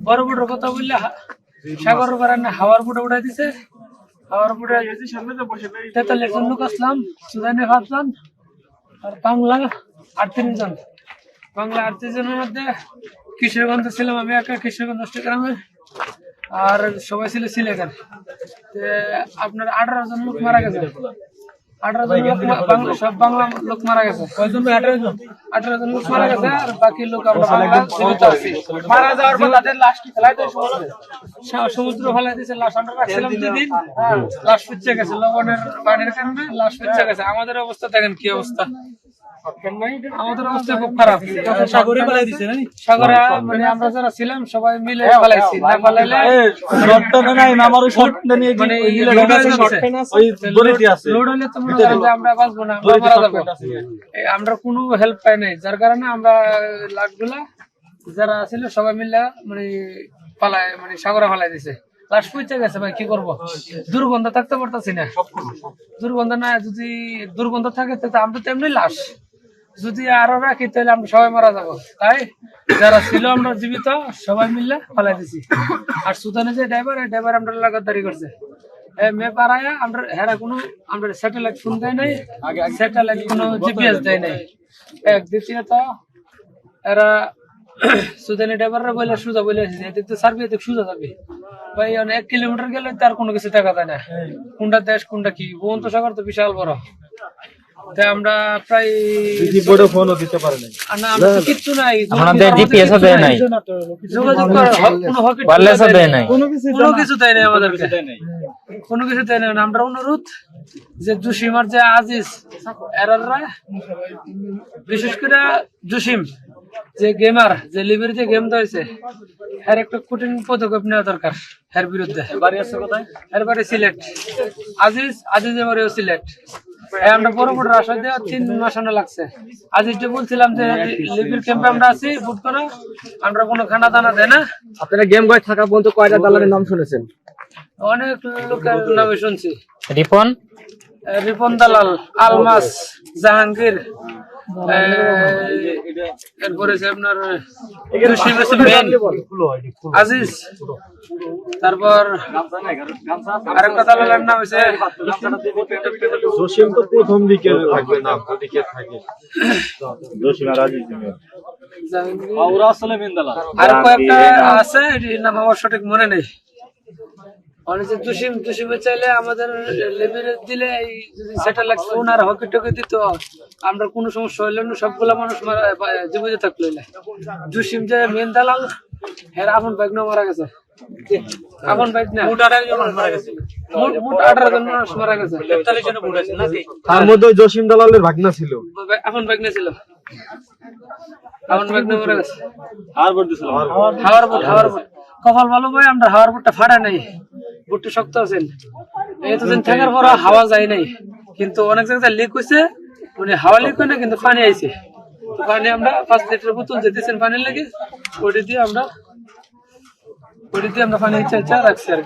বড় বড় কথা বললে সাগর বারান্না হাওয়ার বুটে উঠাই দিছে। হাওয়ার বুটে 43 জন লোক আসলাম, সুদানে 5 জন আর বাংলা 38 জন। বাংলা 38 জনের মধ্যে কিশোরগঞ্জ ছিলাম আমি একা, কিশোরগঞ্জ গ্রামে, আর সবাই ছিল সিলেটের। আপনার 18 জন লোক মারা গেছে। 18 জন লোক সব বাংলা লোক মারা গেছে। কয়জন? 18 জন লোক মারা গেছে, আর বাকি লোক আমরা বাংলা জীবিত আছি। মারা যাওয়ার পর তাদের লাশ কি ফেলাই দেয় সমুদ্র ফেলাই দিয়েছে। লাশ আমরা রাখছিলাম 2 দিন, লাশ পচে গেছে লবণের পানির কারণে, লাশ পচে গেছে। আমাদের অবস্থা দেখেন কি অবস্থা, আমাদের অবস্থা খুব খারাপ। সাগরে ফেলাই দিছে না? সাগরে মানে আমরা যারা ছিলাম সবাই মিলে ফেলাইছি, না ফেলাইলে মানে লোড হলে তো মনে করেন যে আমরা বাঁচবো না, আমরা মারা যাবো। আমরা কোনো হেল্প পাই নাই, যার কারণে আমরা লাশগুলা যারা ছিল সবাই মিলে মানে পালায়, মানে সাগরে ফেলাই দিছে। লাশ পচে গেছে ভাই, কি করবো? দুর্গন্ধ থাকতে পারতাছি না। দুর্গন্ধ না, যদি দুর্গন্ধ থাকে তাহলে আমরা তো এমনি লাশ, যদি আরো রাখি তাহলে আমরা সবাই মারা যাবো। তাই যারা ছিল আমরা জীবিত সবাই মিলে ফেলাই দিছি। আর সুদানে যে ড্রাইভার আমরা লাগাতারি করছে মে পাড়ায়, আমরা হেরা কোনো আমরা স্যাটেলাইট ফোন দেয় নাই, স্যাটেলাইট কোনো জিপিএস দেয় নাই। এক দ্বিতীয়ত এরা সুদানি ড্রাইভাররা বলে সুজা বলে আসছে এদিক তো সার্ভি, এদিক সুজা যাবে ভাই। 1 কিলোমিটার গেলে তার কোনো কিছু দেখা যায় না, কোনটা দেশ কোনটা কি। বঙ্গোপসাগর তো বিশাল বড়। আমরা প্রায় ফোনও দিতে পারি না, কিচ্ছু নাই, আমাদের জিপিএস দেয় নাই, যোগাযোগ করার কোনো ওয়্যারলেস দেয় নাই, কোনো কিছু দেয় নাই, আমাদেরকে কোনো কিছু দেয় নাই। আমরা অনুরোধ যে জসিম আর যে আজিজ এরাররা, বিশেষ করে জসিম যে গেমার, যে লিবির যে গেম হয়েছে, এর একটা কঠিন পদক্ষেপ নেওয়া দরকার এর বিরুদ্ধে। বাড়ি আছে কোথায়? এর বাড়ি সিলেট। আজিজের বাড়িও সিলেট। আমরা বড় বড় আশা দেওয়া 3 মাস লাগছে। আজিজকে বলছিলাম যে লিবির ক্যাম্পে আমরা আছি, বুট করো, আমরা কোনো খানা দানা দেয় না। আপনারা গেম গয় থাকা পর্যন্ত কয়টা দালালের নাম শুনেছেন? অনেক লোকের নামে শুনছি। রিপন দালাল, আলমাস, জাহাঙ্গীর, এরপরে আপনার আজিজ, তারপর আরেকটা দালালের নাম হচ্ছে জসিম। তো প্রথম দিকে থাকবে না, দিকে থাকে জসিম আর আজিজ। আর কয়েকটা আছে, নাম আমার সঠিক মনে নেই। জসিমে চাইলে আমাদের লেভেলে দিলে যদি স্যাটেলাইট ফোন আর হকি টকি দিত, আমরা কোনো সমস্যা হইলে না, সবগুলা মানুষ জীবিত থাকলো। জসিম যে মেন দালাল, এর আপন বাইক না মারা গেছে, আপন বাইক না মোট 18 জন মারা গেছে, মোট 18 জন মানুষ মারা গেছে। 43 জন ভোট আছে নাকি? তার মধ্যে জসিম দালালের ভাগনা ছিল, আপন বাইক না ছিল, আপন বাইক না মারা গেছে। হাওয়ার বুট কপাল ভালো ভাই, আমরা হাওয়ার বুটটা ফাড়া নাই, বুটটা শক্ত আছেন। এতদিন থাকার পর হাওয়া যায় নাই, কিন্তু অনেক জায়গায় লিক হয়েছে, মানে হাওয়া লিক হয় না কিন্তু পানি আইছে। পানি আমরা 5 লিটার বোতল যেতেছেন পানির লেগে, ওটি দিয়ে আমরা পানি ইচ্ছা রাখছি আর কি।